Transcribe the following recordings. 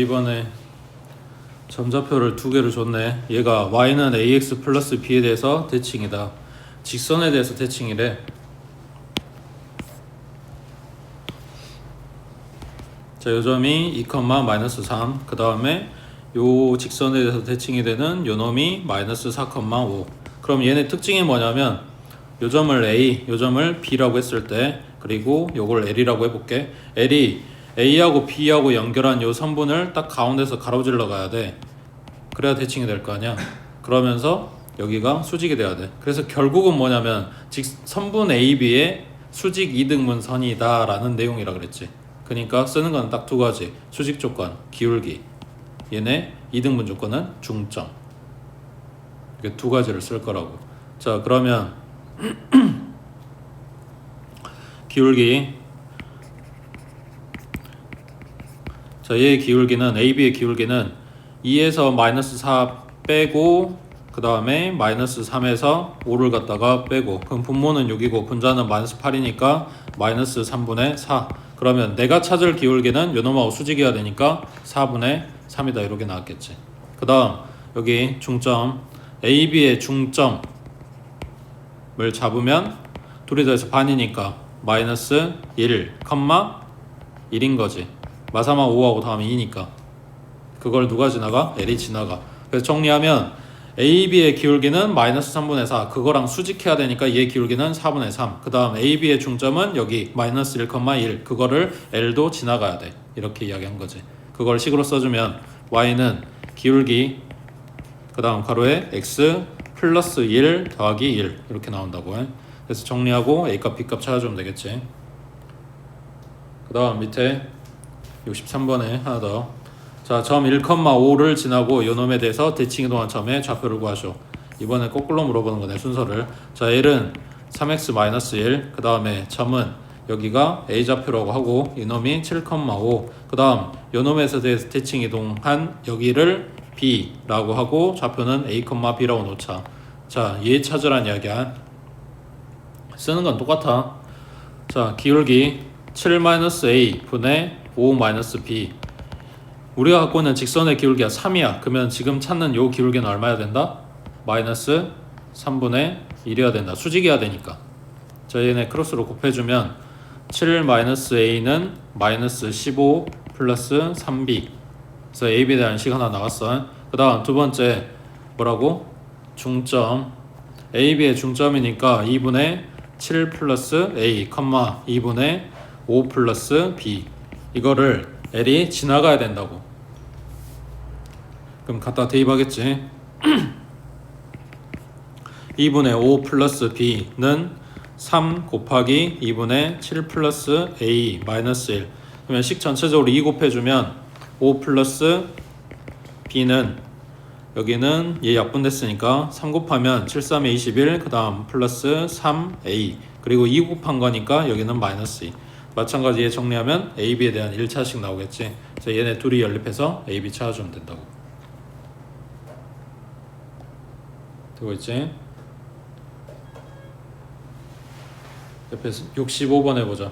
이번에 점좌표를 두 개를 줬네. 얘가 y는 ax 플러스 b에 대해서 대칭이다. 직선에 대해서 대칭이래. 자, 요 점이 2, 마이너스 3. 그 다음에 요 직선에 대해서 대칭이 되는 요 놈이 마이너스 4, 5. 그럼 얘네 특징이 뭐냐면 요 점을 a, 요 점을 b라고 했을 때, 그리고 요걸 l이라고 해볼게. l이 a하고 b하고 연결한 요 선분을 딱 가운데서 가로질러 가야 돼. 그래야 대칭이 될 거 아니야. 그러면서 여기가 수직이 돼야 돼. 그래서 결국은 뭐냐면 선분 AB의 수직 이등분선이다 라는 내용이라 그랬지. 그러니까 쓰는 건 딱 두 가지. 수직 조건, 기울기. 얘네 이등분 조건은 중점. 이게 두 가지를 쓸 거라고. 자, 그러면 기울기. 자, 얘의 기울기는, AB의 기울기는 2에서 마이너스 4 빼고, 그 다음에 마이너스 3에서 5를 갖다가 빼고, 그럼 분모는 6이고 분자는 마이너스 8이니까 마이너스 3분의 4. 그러면 내가 찾을 기울기는 요놈하고 수직이어야 되니까 4분의 3이다 이렇게 나왔겠지. 그 다음 여기 중점, AB의 중점을 잡으면 둘이 더해서 반이니까 마이너스 1, 1인 거지. 마사마 5하고 다음에 2니까 그걸 누가 지나가? L이 지나가. 그래서 정리하면 AB의 기울기는 마이너스 3분의 4. 그거랑 수직해야 되니까 얘 기울기는 4분의 3. 그 다음 AB의 중점은 여기 마이너스 1, 1. 그거를 L도 지나가야 돼. 이렇게 이야기한 거지. 그걸 식으로 써주면 Y는 기울기, 그 다음 가로에 X 플러스 1 더하기 1 이렇게 나온다고 해. 그래서 정리하고 A값 B값 찾아주면 되겠지. 그 다음 밑에 63번에 하나 더. 자, 점 1,5를 지나고 요놈에 대해서 대칭 이동한 점의 좌표를 구하쇼. 이번에 거꾸로 물어보는 거네, 순서를. 자, L은 3x-1, 그 다음에 점은 여기가 A좌표라고 하고 이놈이 7,5. 그 다음 요놈에서 대해서 대칭 이동한 여기를 B라고 하고 좌표는 A, B라고 놓자. 자, 얘 찾으란 이야기야. 쓰는 건 똑같아. 자, 기울기 7-A 분의 5-B. 우리가 갖고 있는 직선의 기울기가 3이야. 그러면 지금 찾는 요 기울기는 얼마야 된다? 마이너스 3분의 1이어야 된다. 수직이어야 되니까. 자, 얘네 크로스로 곱해주면 7-A는 마이너스 15 플러스 3B. 그래서 AB에 대한 식 하나 나왔어. 그 다음 두 번째 뭐라고? 중점. AB의 중점이니까 2분의 7 플러스 A, 2분의 5 플러스 B. 이거를 L이 지나가야 된다고. 그럼 갖다 대입하겠지. 2분의 5 플러스 B는 3 곱하기 2분의 7 플러스 A 마이너스 1. 그러면 식 전체적으로 2 곱해주면 5 플러스 B는 여기는 얘 약분됐으니까 3 곱하면 7, 3에 21, 그 다음 플러스 3A, 그리고 2 곱한 거니까 여기는 마이너스 2. 마찬가지 얘 정리하면 AB에 대한 1차식 나오겠지. 그래서 얘네 둘이 연립해서 AB 찾아주면 된다고. 되고 있지? 옆에서 65번 해보자.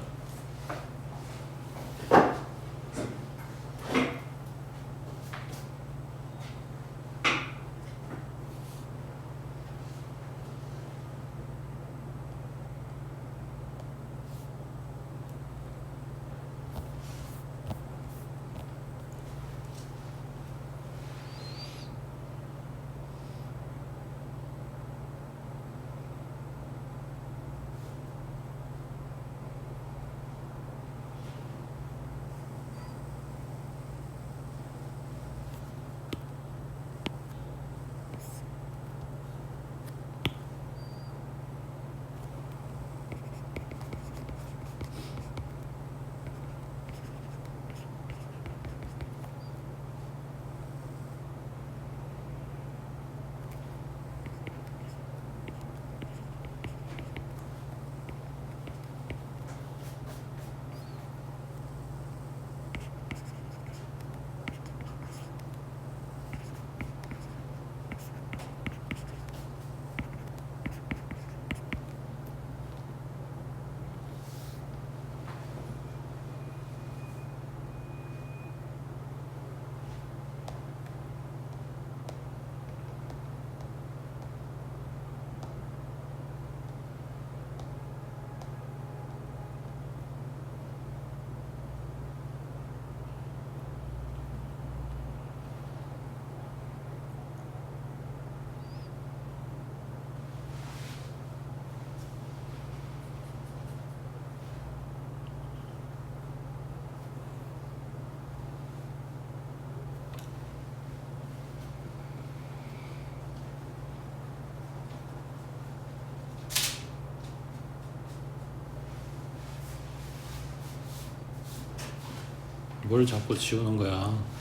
뭘 자꾸 지우는 거야.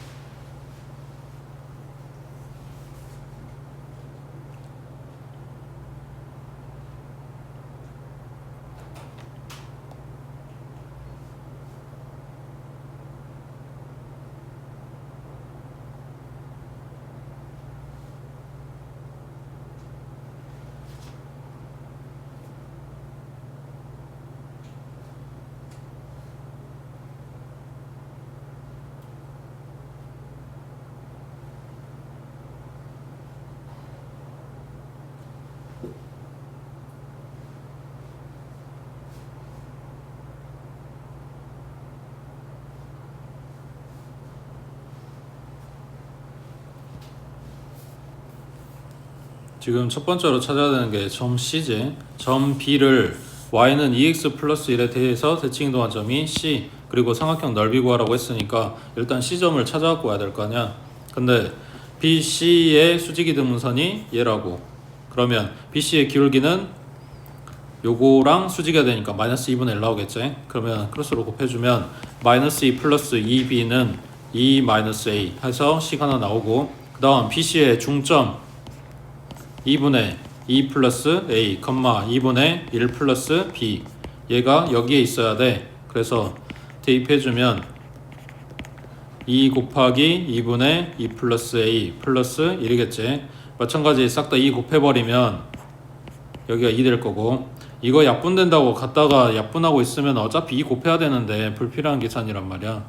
지금 첫 번째로 찾아야 되는 게 점 C지. 점 B를 y는 2x 플러스 1에 대해서 대칭이동한 점이 C, 그리고 삼각형 넓이 구하라고 했으니까 일단 C점을 찾아갖고 와야 될 거 아니야. 근데 BC의 수직이등분선이 얘라고. 그러면 BC의 기울기는 요거랑 수직이야 되니까 마이너스 2분의 1 나오겠지. 그러면 크로스로 곱해주면 마이너스 2 플러스 2B는 2 마이너스 A 해서 C가 하나 나오고, 그 다음 BC의 중점 2분의 2 플러스 A, 2분의 1 플러스 B, 얘가 여기에 있어야 돼. 그래서 대입해주면 2 곱하기 2분의 2 플러스 A 플러스 1이겠지. 마찬가지 싹 다 2 곱해버리면 여기가 2 될 거고, 이거 약분된다고 갖다가 약분하고 있으면 어차피 2 곱해야 되는데 불필요한 계산이란 말이야.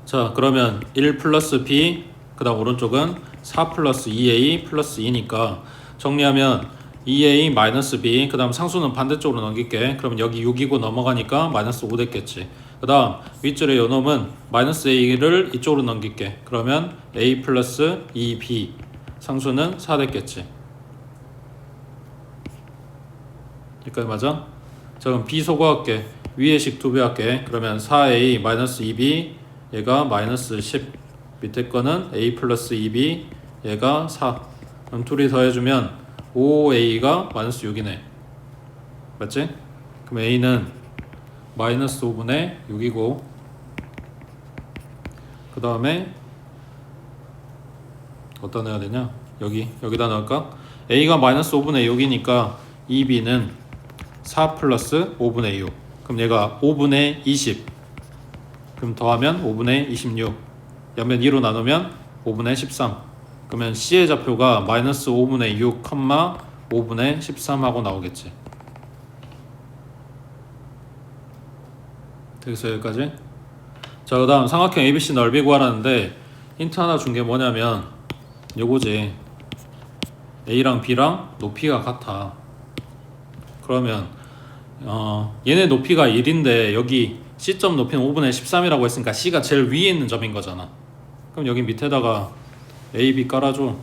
자, 그러면 1 플러스 B, 그 다음 오른쪽은 4 플러스 2A 플러스 2니까 정리하면 2A 마이너스 B, 그 다음 상수는 반대쪽으로 넘길게. 그러면 여기 6이고 넘어가니까 마이너스 5 됐겠지. 그 다음 윗줄의 요놈은 마이너스 A를 이쪽으로 넘길게. 그러면 A 플러스 2B, 상수는 4 됐겠지. 여기까지 맞아? 자, 그럼 B 소거할게. 위에 식 2배 할게. 그러면 4A 마이너스 2B, 얘가 마이너스 10, 밑에 거는 A 플러스 2B, 얘가 4. 그럼 둘이 더해주면 5A가 마이너스 6이네. 맞지? 그럼 A는 마이너스 5분의 6이고, 그 다음에 어디다 넣어야 되냐? 여기다 넣을까? A가 마이너스 5분의 6이니까 2B는 4 플러스 5분의 6. 그럼 얘가 5분의 20. 그럼 더하면 5분의 26. 옆면 2로 나누면 5분의 13. 그러면 C의 좌표가 마이너스 5분의 6, 5분의 13 하고 나오겠지. 여기서 여기까지. 자, 그 다음 삼각형 ABC 넓이 구하라는데 힌트 하나 준 게 뭐냐면 요거지. A랑 B랑 높이가 같아. 그러면 얘네 높이가 1인데 여기 C점 높이는 5분의 13이라고 했으니까 C가 제일 위에 있는 점인 거잖아. 그럼 여기 밑에다가 A, B 깔아줘.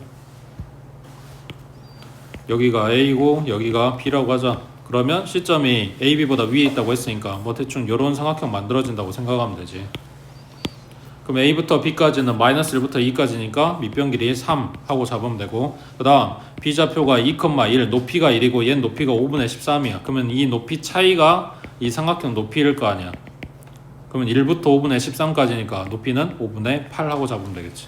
여기가 A고 여기가 B라고 하자. 그러면 C점이 A, B보다 위에 있다고 했으니까 뭐 대충 이런 삼각형 만들어진다고 생각하면 되지. 그럼 A부터 B까지는 마이너스 1부터 2까지니까 밑변 길이 3 하고 잡으면 되고, 그 다음 B좌표가 2,1, 높이가 1이고 얘는 높이가 5분의 13이야. 그러면 이 높이 차이가 이 삼각형 높이일 거 아니야. 그러면 1부터 5분의 13까지니까 높이는 5분의 8 하고 잡으면 되겠지.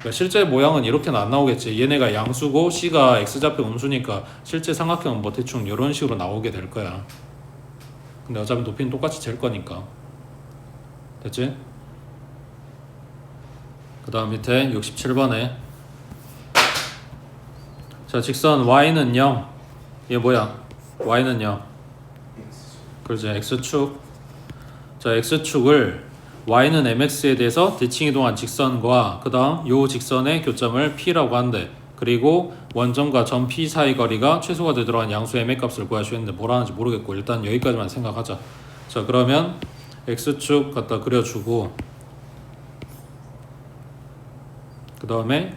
그러니까 실제 모양은 이렇게는 안 나오겠지. 얘네가 양수고 C가 X좌표 음수니까 실제 삼각형은 뭐 대충 이런 식으로 나오게 될 거야. 근데 어차피 높이는 똑같이 잴 거니까. 됐지? 그 다음 밑에 67번에 자, 직선 y는 0. 이게 뭐야? y는 0. 그렇지, x축. 자, x축을 y는 mx에 대해서 대칭이동한 직선과 그 다음 요 직선의 교점을 p라고 한대. 그리고 원점과 점 p 사이 거리가 최소가 되도록 한 양수 m의 값을 구하시는데 뭐라 하는지 모르겠고 일단 여기까지만 생각하자. 자, 그러면 x축 갖다 그려주고, 그 다음에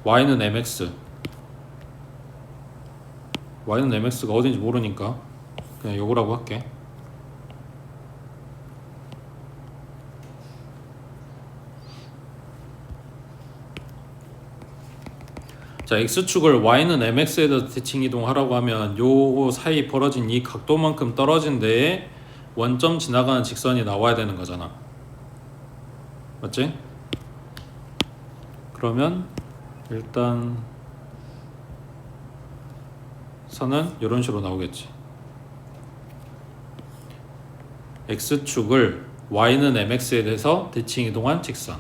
y는 mx. y는 mx가 어딘지 모르니까 그냥 요거라고 할게. 자, x축을 y는 mx에 대해서 대칭 이동하라고 하면 요 사이 벌어진 이 각도만큼 떨어진 데에 원점 지나가는 직선이 나와야 되는 거잖아. 맞지? 그러면 일단 선은 이런 식으로 나오겠지. x축을 y는 mx에 대해서 대칭 이동한 직선.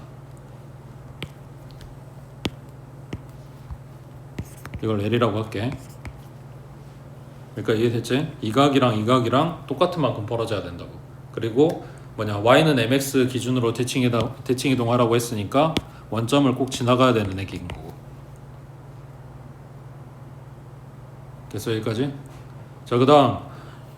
이걸 L이라고 할게. 그러니까 이해됐지? 이 각이랑 이 각이랑 똑같은 만큼 벌어져야 된다고. 그리고 뭐냐, y는 mx 기준으로 대칭 이동하라고 했으니까 원점을 꼭 지나가야 되는 얘기인 거고. 됐어, 여기까지? 자, 그 다음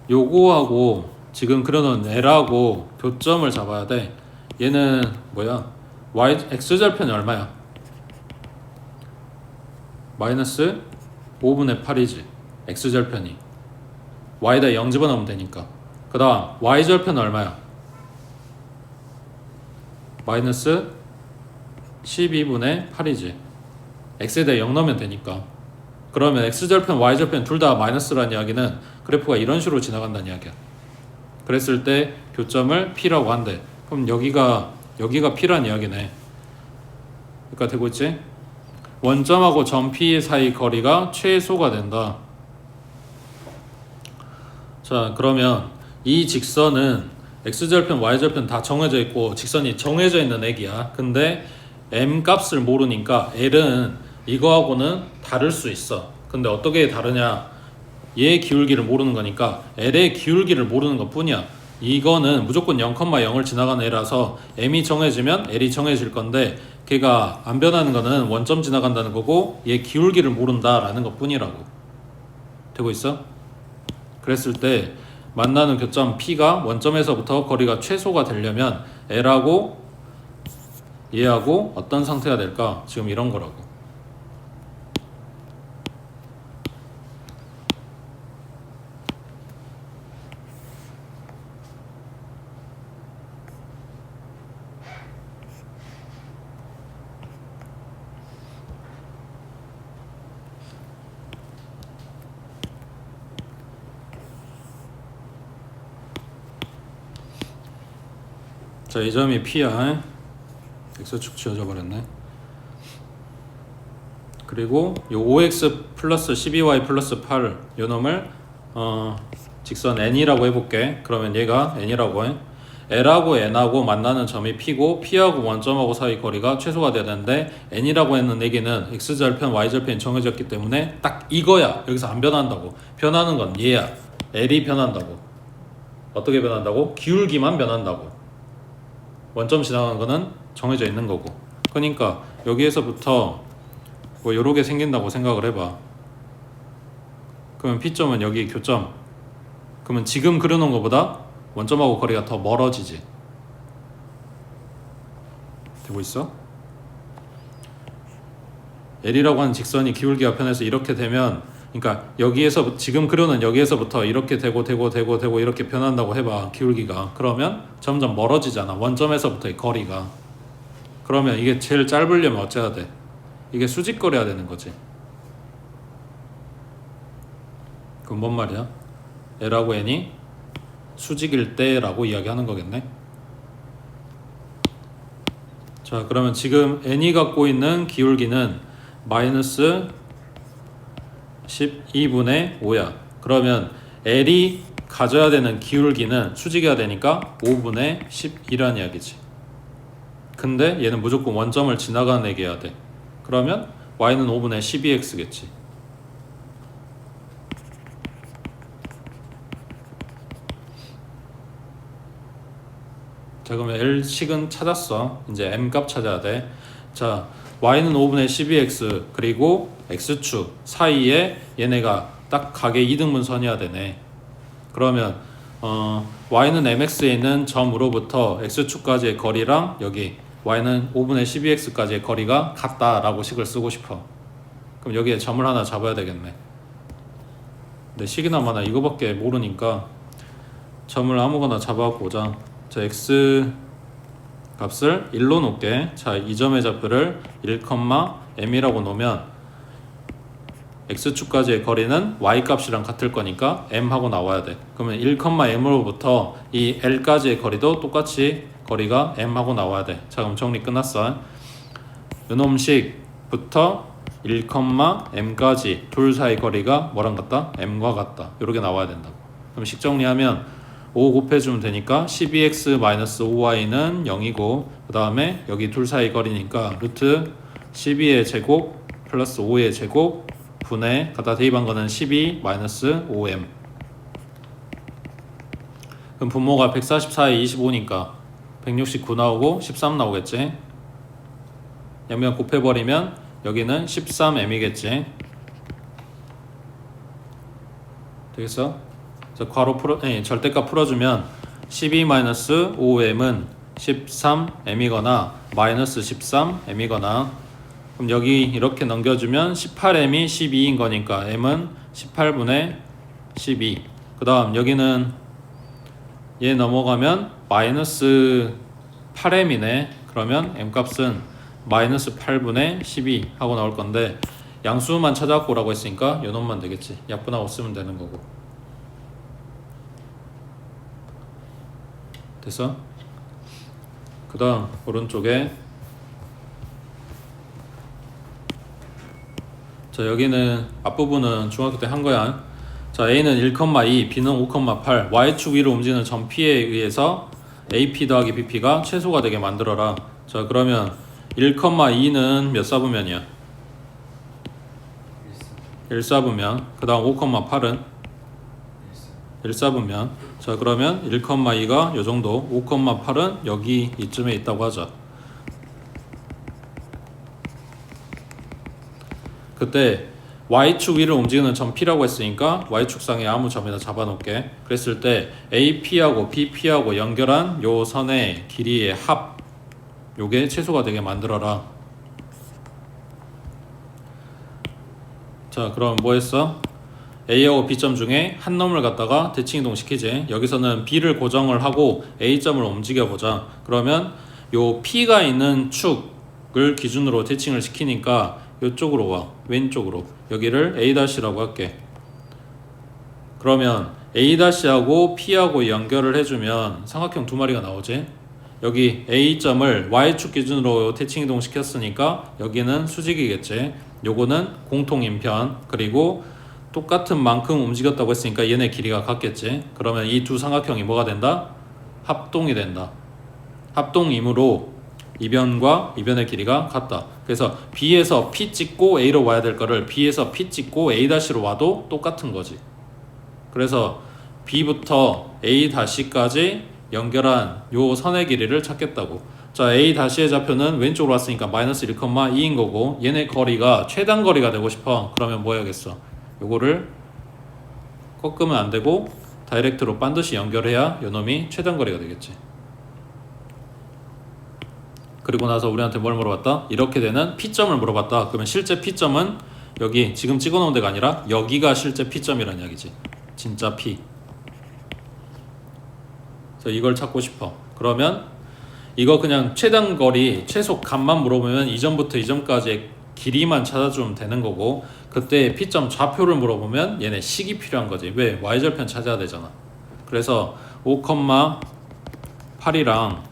요거하고 지금 그려놓은 L하고 교점을 잡아야 돼. 얘는 뭐야? x절편이 얼마야? 마이너스 5분의 8이지. x절편이 y에다 0 집어넣으면 되니까. 그 다음 y절편은 얼마야? 마이너스 12분의 8이지. x에다 0 넣으면 되니까. 그러면 x절편 y절편 둘 다 마이너스라는 이야기는 그래프가 이런 식으로 지나간다는 이야기야. 그랬을 때 교점을 P라고 한대. 그럼 여기가 P라는 이야기네. 그러니까 되고 있지? 원점하고 점 P 사이 거리가 최소가 된다. 자, 그러면 이 직선은 x절편, y절편 다 정해져 있고 직선이 정해져 있는 액이야. 근데 m 값을 모르니까 L은 이거하고는 다를 수 있어. 근데 어떻게 다르냐? 얘의 기울기를 모르는 거니까 L의 기울기를 모르는 것 뿐이야. 이거는 무조건 0,0을 지나가는 애라서 m이 정해지면 L이 정해질 건데 걔가 안 변하는 거는 원점 지나간다는 거고 얘 기울기를 모른다라는 것 뿐이라고. 되고 있어? 그랬을 때 만나는 교점 P가 원점에서부터 거리가 최소가 되려면 L하고 얘하고 어떤 상태가 될까? 지금 이런 거라고. 자, 이 점이 P야. x축 지워져 버렸네. 그리고 요 5x 플러스 12y 플러스 8 요 놈을 직선 n이라고 해볼게. 그러면 얘가 n이라고 해. L하고 n하고 만나는 점이 P고 P하고 원점하고 사이 거리가 최소가 돼야 되는데 n이라고 했는 얘기는 x절편 y절편이 정해졌기 때문에 딱 이거야. 여기서 안 변한다고. 변하는 건 얘야. L이 변한다고. 어떻게 변한다고? 기울기만 변한다고. 원점 지나가는 거는 정해져 있는 거고. 그러니까 여기에서부터 뭐 요렇게 생긴다고 생각을 해봐. 그러면 P점은 여기 교점. 그러면 지금 그려놓은 것보다 원점하고 거리가 더 멀어지지. 되고 있어? L이라고 하는 직선이 기울기가 변해서 이렇게 되면, 그러니까 여기에서 지금 그려놓은 여기에서부터 이렇게 되고 이렇게 변한다고 해봐. 기울기가. 그러면 점점 멀어지잖아. 원점에서부터의 거리가. 그러면 이게 제일 짧으려면 어째야 돼? 이게 수직거려야 되는 거지. 그럼 뭔 말이야? L하고 N이 수직일 때라고 이야기하는 거겠네. 자, 그러면 지금 N이 갖고 있는 기울기는 마이너스 12분의 5야. 그러면 L이 가져야 되는 기울기는 수직해야 되니까 5분의 12란 이야기지. 근데 얘는 무조건 원점을 지나가는 애기여야 돼. 그러면 y는 5분의 12x겠지. 자, 그러면 L식은 찾았어. 이제 M값 찾아야 돼. 자, y는 5분의 12x 그리고 x축 사이에 얘네가 딱 각의 이등분선이어야 되네. 그러면 y는 mx에 있는 점으로부터 x축까지의 거리랑 여기 y는 5분의 12x까지의 거리가 같다라고 식을 쓰고 싶어. 그럼 여기에 점을 하나 잡아야 되겠네. 근데 식이나 마나 이거밖에 모르니까 점을 아무거나 잡아보자. 자, x 값을 1로 놓을게. 자, 이 점의 좌표를 1, m이라고 놓으면 x축까지의 거리는 y값이랑 같을 거니까 m하고 나와야 돼. 그러면 1,m으로부터 이 l까지의 거리도 똑같이 거리가 m하고 나와야 돼. 자, 그럼 정리 끝났어. 요놈식부터 1,m까지 둘 사이 거리가 뭐랑 같다? m과 같다. 이렇게 나와야 된다고. 그럼 식 정리하면 5 곱해주면 되니까 12x-5y는 0이고 그 다음에 여기 둘 사이 거리니까 루트 12의 제곱 플러스 5의 제곱 분의 갖다 대입한 거는 12-5m. 그럼 분모가 144에 25니까 169 나오고 13 나오겠지. 양면 곱해버리면 여기는 13m이겠지. 되겠어? 괄호 절대값 풀어주면 12-5m은 13m이거나 마이너스 13m이거나 그럼 여기 이렇게 넘겨주면 18m이 12인 거니까 m은 18분의 12. 그 다음 여기는 얘 넘어가면 마이너스 8m이네. 그러면 m값은 마이너스 8분의 12 하고 나올 건데 양수만 찾아갖고 오라고 했으니까 요 놈만 되겠지. 약분하고 쓰면 되는 거고. 됐어? 그 다음 오른쪽에 자 여기는 앞부분은 중학교 때 한 거야. 자 A는 1,2, B는 5,8 Y축 위로 움직이는 점 P에 의해서 AP 더하기 BP가 최소가 되게 만들어라. 자 그러면 1,2는 몇 사분면이야? 1사분면. 그 다음 5,8은 1사분면. 자 그러면 1,2가 요정도 5,8은 여기 이쯤에 있다고 하자. 그때 Y축 위를 움직이는 점 P라고 했으니까 Y축상에 아무 점이나 잡아놓을게. 그랬을 때 AP하고 BP하고 연결한 요 선의 길이의 합 요게 최소가 되게 만들어라. 자 그럼 뭐 했어? A하고 B점 중에 한 놈을 갖다가 대칭 이동시키지. 여기서는 B를 고정을 하고 A점을 움직여보자. 그러면 요 P가 있는 축을 기준으로 대칭을 시키니까 이쪽으로 와. 왼쪽으로. 여기를 A-라고 할게. 그러면 A-하고 P하고 연결을 해주면 삼각형 두 마리가 나오지. 여기 A점을 Y축 기준으로 대칭 이동시켰으니까 여기는 수직이겠지. 요거는 공통인편. 그리고 똑같은 만큼 움직였다고 했으니까 얘네 길이가 같겠지. 그러면 이 두 삼각형이 뭐가 된다? 합동이 된다. 합동이므로 이변과 이변의 길이가 같다. 그래서 B에서 P 찍고 A로 와야 될 거를 B에서 P 찍고 A-로 와도 똑같은 거지. 그래서 B부터 A-까지 연결한 요 선의 길이를 찾겠다고. 자 A-의 좌표는 왼쪽으로 왔으니까 마이너스 1,2인 거고 얘네 거리가 최단 거리가 되고 싶어. 그러면 뭐 해야겠어? 요거를 꺾으면 안 되고 다이렉트로 반드시 연결해야 요 놈이 최단 거리가 되겠지. 그리고 나서 우리한테 뭘 물어봤다? 이렇게 되는 P점을 물어봤다. 그러면 실제 P점은 여기 지금 찍어놓은 데가 아니라 여기가 실제 P점이라는 이야기지. 진짜 P. 그래서 이걸 찾고 싶어. 그러면 이거 그냥 최단 거리 최소 값만 물어보면 이 점부터 이 점까지의 길이만 찾아주면 되는 거고 그때 P점 좌표를 물어보면 얘네 식이 필요한 거지. 왜? Y절편 찾아야 되잖아. 그래서 5,8이랑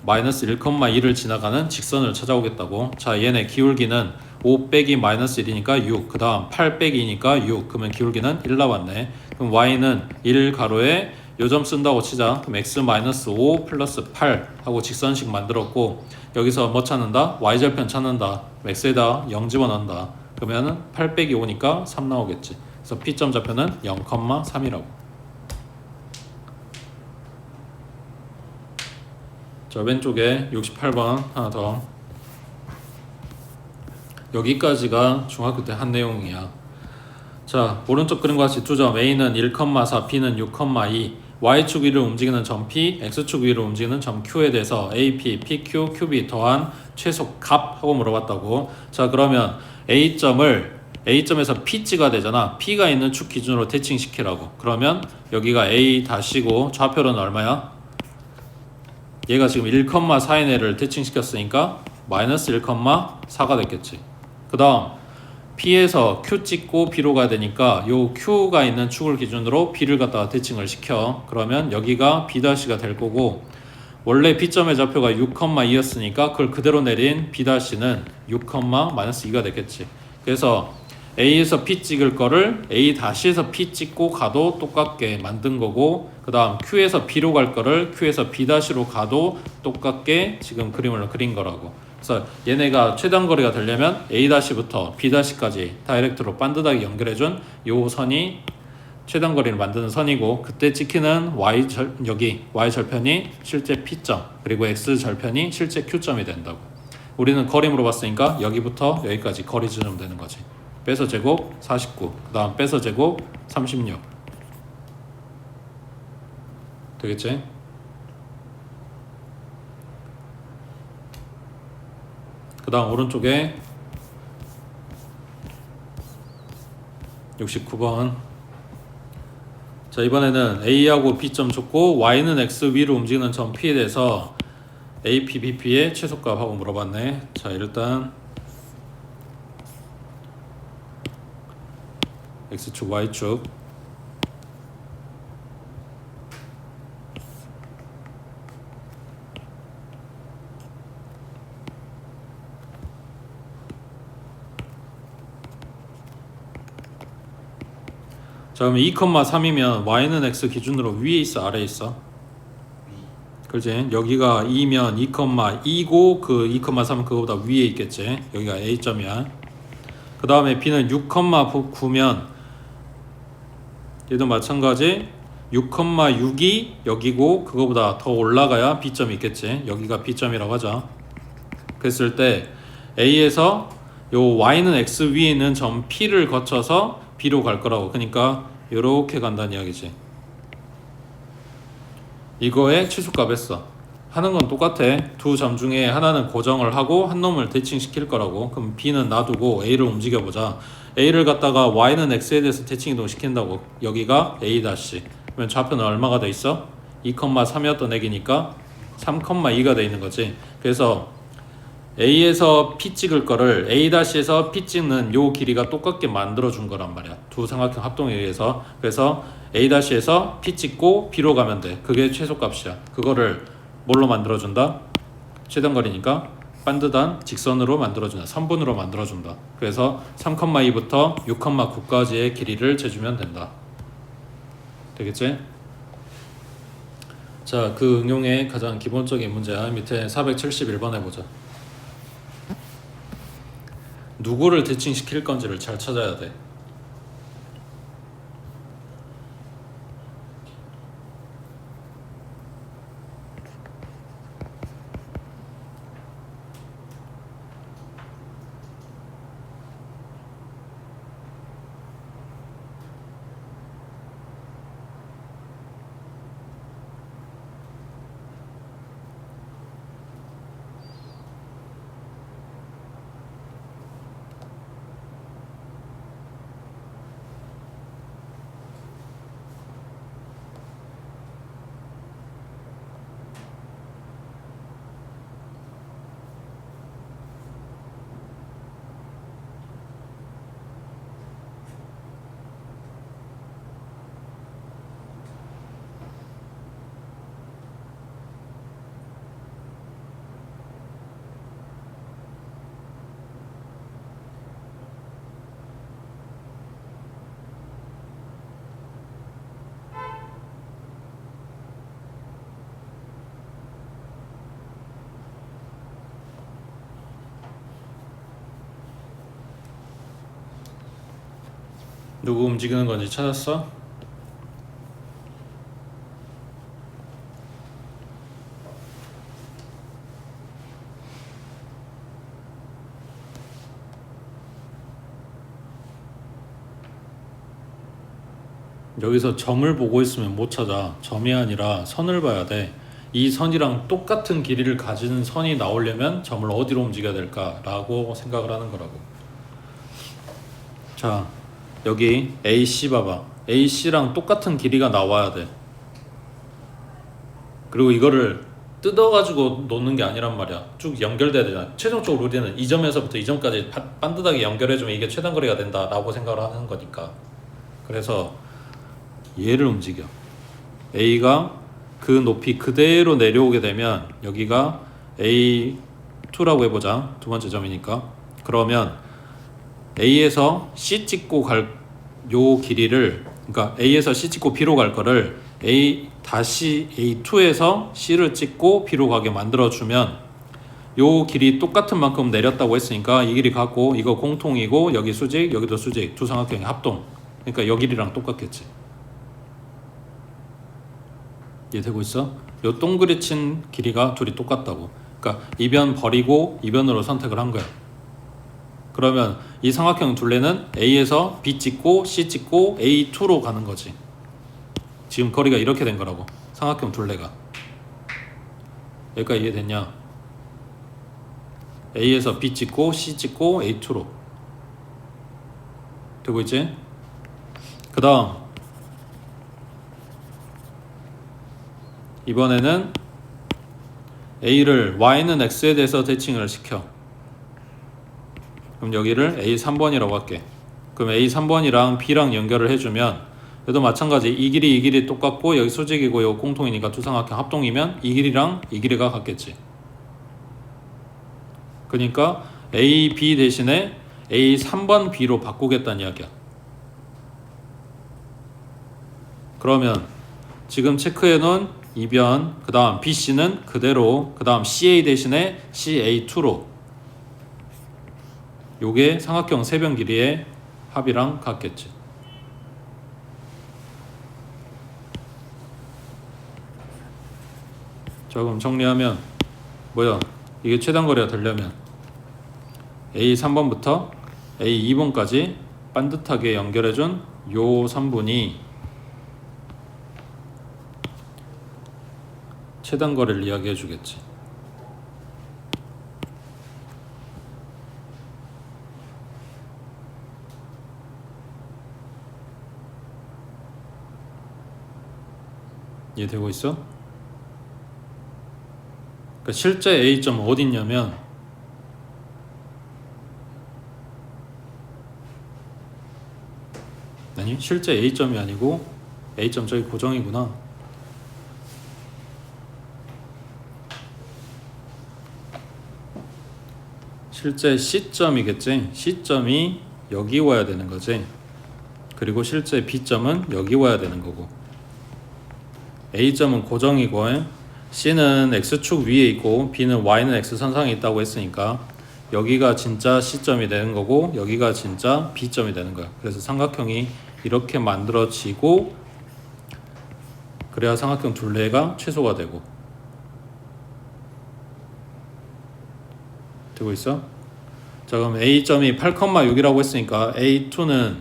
마이너스 1,2를 지나가는 직선을 찾아오겠다고. 자 얘네 기울기는 5 빼기 마이너스 1이니까 6. 그 다음 8 빼기 2니까 6. 그러면 기울기는 1 나왔네. 그럼 y는 1 가로에 요점 쓴다고 치자. 그럼 x 마이너스 5 플러스 8 하고 직선식 만들었고 여기서 뭐 찾는다? y절편 찾는다. x에다 0 집어넣는다. 그러면은 8 빼기 5니까 3 나오겠지. 그래서 P점 좌표는 0,3이라고. 자 왼쪽에 68번 하나 더. 여기까지가 중학교 때 한 내용이야. 자 오른쪽 그림과 같이 두 점 A는 1,4 B는 6,2 Y축 위를 움직이는 점 P X축 위를 움직이는 점 Q에 대해서 AP, PQ, QB 더한 최소 값 하고 물어봤다고. 자 그러면 A점에서 P 찍어야 되잖아. P가 있는 축 기준으로 대칭시키라고. 그러면 여기가 A-고 좌표는 얼마야? 얘가 지금 1,4인 애를 대칭시켰으니까 마이너스 1,4가 됐겠지. 그 다음 P에서 Q 찍고 B로 가야 되니까 요 Q가 있는 축을 기준으로 B를 갖다가 대칭을 시켜. 그러면 여기가 B'가 될 거고, 원래 B점의 좌표가 6,2였으니까 그걸 그대로 내린 B'는 6,-2가 되겠지. 그래서 A에서 P 찍을 거를 A-에서 P 찍고 가도 똑같게 만든 거고, 그 다음 Q에서 B로 갈 거를 Q에서 B-로 가도 똑같게 지금 그림을 그린 거라고. 그래서 얘네가 최단 거리가 되려면 A-부터 B-까지 다이렉트로 반듯하게 연결해준 요 선이 최단 거리를 만드는 선이고, 그때 찍히는 여기 Y 절편이 실제 P점, 그리고 X 절편이 실제 Q점이 된다고. 우리는 거리 물어봤으니까 여기부터 여기까지 거리 지르면 되는 거지. 빼서 제곱 49, 그 다음 빼서 제곱 36 되겠지? 그 다음 오른쪽에 69번. 자, 이번에는 A하고 B점 줬고 Y는 X 위로 움직이는 점 P에 대해서 AP, BP의 최소값하고 물어봤네. 자, 일단 X축, Y축. 자, 그러면 2,3이면 Y는 X 기준으로 위에 있어, 아래에 있어? 그렇지? 여기가 2면 2,2고 그 2,3은 그거보다 위에 있겠지? 여기가 A점이야. 그 다음에 B는 6,9면 얘도 마찬가지 6,6이 여기고 그거보다 더 올라가야 B점이 있겠지. 여기가 B점이라고 하자. 그랬을 때 A에서 요 Y는 X 위에 있는 점 P를 거쳐서 B로 갈 거라고. 그러니까 요렇게 간다는 이야기지. 이거의 최소값 했어. 하는 건 똑같아. 두 점 중에 하나는 고정을 하고 한 놈을 대칭시킬 거라고. 그럼 B는 놔두고 A를 움직여보자. A를 갖다가 Y는 X에 대해서 대칭 이동시킨다고. 여기가 A-. 그러면 좌표는 얼마가 돼 있어? 2,3이었던 애기니까 3,2가 돼 있는 거지. 그래서 A에서 P 찍을 거를 A-에서 P 찍는 요 길이가 똑같게 만들어 준 거란 말이야. 두 삼각형 합동에 의해서. 그래서 A-에서 P 찍고 B로 가면 돼. 그게 최소값이야. 그거를 뭘로 만들어 준다? 최단 거리니까 반듯한 직선으로 만들어준다. 선분으로 만들어준다. 그래서 3,2부터 6,9까지의 길이를 재주면 된다. 되겠지? 자, 그 응용의 가장 기본적인 문제야. 밑에 471번 해보자. 누구를 대칭시킬 건지를 잘 찾아야 돼. 누구 움직이는 건지 찾았어? 여기서 점을 보고 있으면 못 찾아. 점이 아니라 선을 봐야 돼. 이 선이랑 똑같은 길이를 가지는 선이 나오려면 점을 어디로 움직여야 될까라고 생각을 하는 거라고. 자, 여기 AC 봐봐. AC랑 똑같은 길이가 나와야 돼. 그리고 이거를 뜯어가지고 놓는 게 아니란 말이야. 쭉 연결돼야 되잖아. 최종적으로 우리는 이 점에서부터 이 점까지 반듯하게 연결해주면 이게 최단 거리가 된다라고 생각을 하는 거니까. 그래서 얘를 움직여. A가 그 높이 그대로 내려오게 되면 여기가 A2라고 해보자. 두 번째 점이니까. 그러면 A에서 C 찍고 갈 요 길이를, 그러니까 A에서 C 찍고 B로 갈 거를 A-A2에서 C를 찍고 B로 가게 만들어주면 요 길이 똑같은 만큼 내렸다고 했으니까 이 길이 같고 이거 공통이고 여기 수직 여기도 수직, 두 삼각형의 합동. 그러니까 여 길이랑 똑같겠지. 이해되고 있어? 요 동그리 친 길이가 둘이 똑같다고. 그러니까 이변 버리고 이변으로 선택을 한 거야. 그러면 이 삼각형 둘레는 A에서 B 찍고 C 찍고 A2로 가는 거지. 지금 거리가 이렇게 된 거라고. 삼각형 둘레가. 여기까지 이해됐냐? A에서 B 찍고 C 찍고 A2로 되고 있지? 그 다음 이번에는 A를 Y는 X에 대해서 대칭을 시켜. 그럼 여기를 A3번이라고 할게. 그럼 A3번이랑 B랑 연결을 해주면 얘도 마찬가지 이 길이 똑같고 여기 수직이고 여기 공통이니까 두 삼각형 합동이면 이 길이랑 이 길이가 같겠지. 그러니까 A, B 대신에 A3번 B로 바꾸겠다는 이야기야. 그러면 지금 체크해 놓은 이변, 그 다음 BC는 그대로, 그 다음 CA 대신에 CA2로 요게 삼각형 세변 길이의 합이랑 같겠지. 자, 그럼 정리하면 뭐야? 이게 최단거리가 되려면 A3번부터 A2번까지 반듯하게 연결해준 요 3분이 최단거리를 이야기해 주겠지. 이해되고 있어? 그러니까 실제 A점은 어디 있냐면 아니 실제 A점이 아니고 A점 저기 고정이구나. 실제 C점이겠지. C점이 여기 와야 되는 거지. 그리고 실제 B점은 여기 와야 되는 거고. A점은 고정이고 C는 X축 위에 있고 B는 Y는 X선상에 있다고 했으니까 여기가 진짜 C점이 되는 거고 여기가 진짜 B점이 되는 거야. 그래서 삼각형이 이렇게 만들어지고 그래야 삼각형 둘레가 최소가 되고. 되고 있어? 자, 그럼 A점이 8,6이라고 했으니까 A2는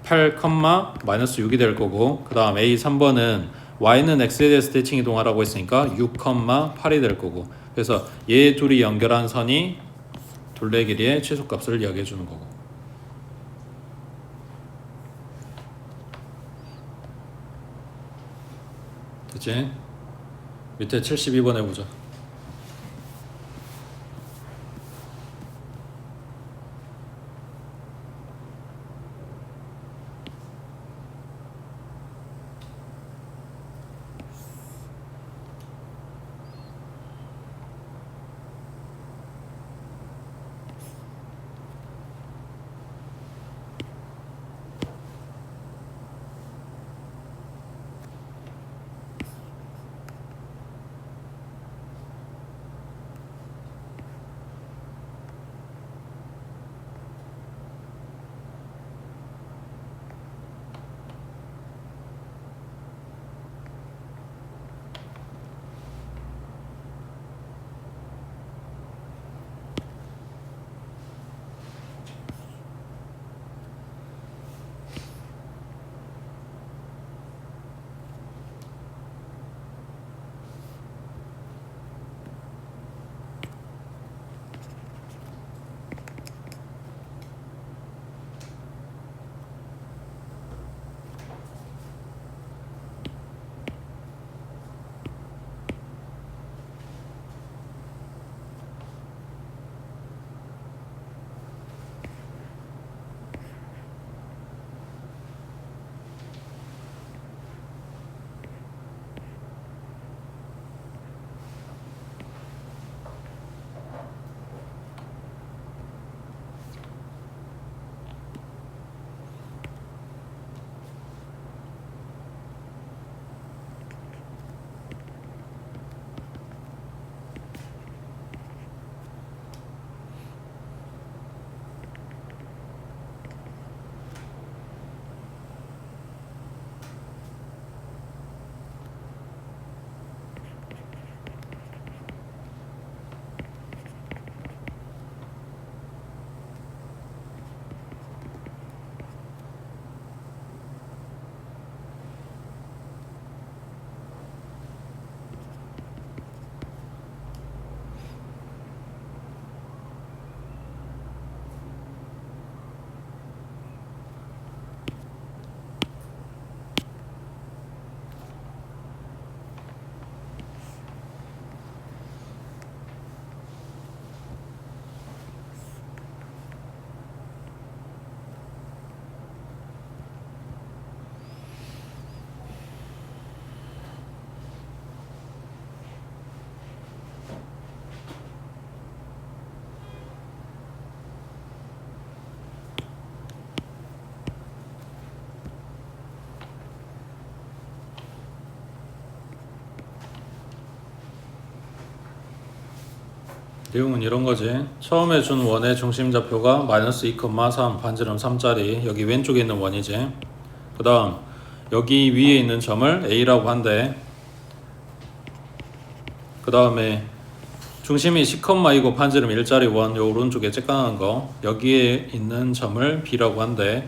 8,-6이 될 거고 그 다음 A3번은 Y는 X에 대해서 대칭 이동하라고 했으니까 6,8이 될 거고. 그래서 얘 둘이 연결한 선이 둘레 길이의 최소값을 이야기해 주는 거고. 그치? 밑에 72번 해보자. 내용은 이런 거지. 처음에 준 원의 중심 좌표가 마이너스 2,3 반지름 3짜리 여기 왼쪽에 있는 원이지. 그 다음 여기 위에 있는 점을 A라고 한대. 그 다음에 중심이 10,2고 반지름 1짜리 원 요 오른쪽에 쬐깐한 거 여기에 있는 점을 B라고 한대.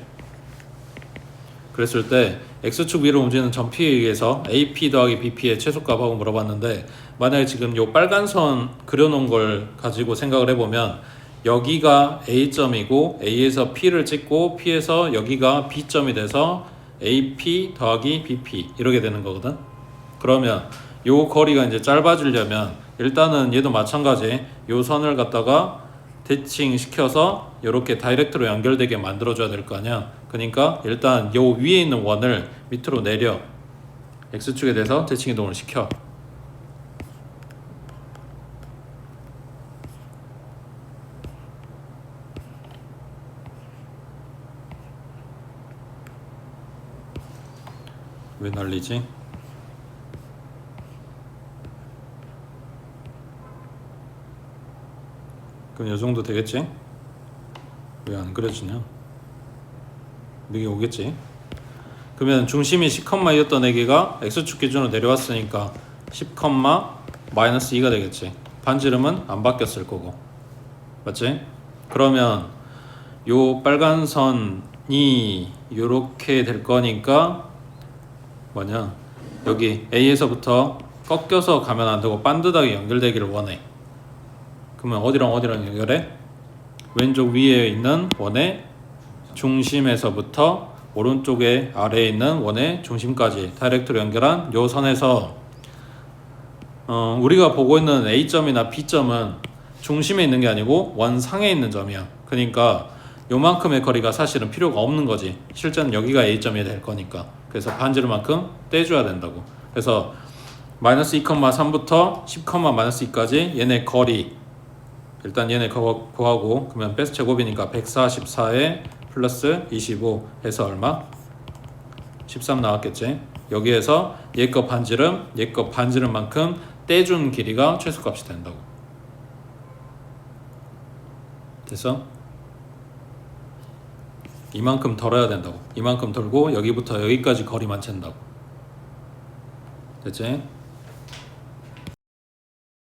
그랬을 때 X축 위로 움직이는 점 P에 의해서 AP 더하기 BP의 최소값하고 물어봤는데, 만약에 지금 요 빨간 선 그려놓은 걸 가지고 생각을 해보면 여기가 A점이고 A에서 P를 찍고 P에서 여기가 B점이 돼서 AP 더하기 BP 이렇게 되는 거거든. 그러면 요 거리가 이제 짧아지려면 일단은 얘도 마찬가지 요 선을 갖다가 대칭 시켜서 이렇게 다이렉트로 연결되게 만들어 줘야 될 거 아니야. 그러니까 일단 요 위에 있는 원을 밑으로 내려 X축에 대해서 대칭 이동을 시켜. 왜 날리지? 그럼 이 정도 되겠지? 왜 안 그려지냐? 이게 오겠지? 그러면 중심이 10,2였던 애기가 X축 기준으로 내려왔으니까 10, 마이너스 2가 되겠지. 반지름은 안 바뀌었을 거고. 맞지? 그러면 요 빨간 선이 요렇게 될 거니까 뭐냐? 여기 A에서부터 꺾여서 가면 안 되고 반듯하게 연결되기를 원해. 그러면 어디랑 어디랑 연결해? 왼쪽 위에 있는 원의 중심에서부터 오른쪽에 아래에 있는 원의 중심까지 다이렉트로 연결한 요 선에서 우리가 보고 있는 A점이나 B점은 중심에 있는 게 아니고 원 상에 있는 점이야. 그러니까 요만큼의 거리가 사실은 필요가 없는 거지. 실제는 여기가 A점이 될 거니까. 그래서 반지름만큼 떼줘야 된다고. 그래서 마이너스 2,3부터 10, 마이너스 2까지 얘네 거리 일단 얘네 구하고, 그러면 베스 제곱이니까 144에 플러스 25 해서 얼마? 13 나왔겠지. 여기에서 얘 거 반지름, 얘 거 반지름만큼 떼준 길이가 최소값이 된다고. 됐어? 이만큼 덜어야 된다고. 이만큼 덜고 여기부터 여기까지 거리만 잰다고. 됐지?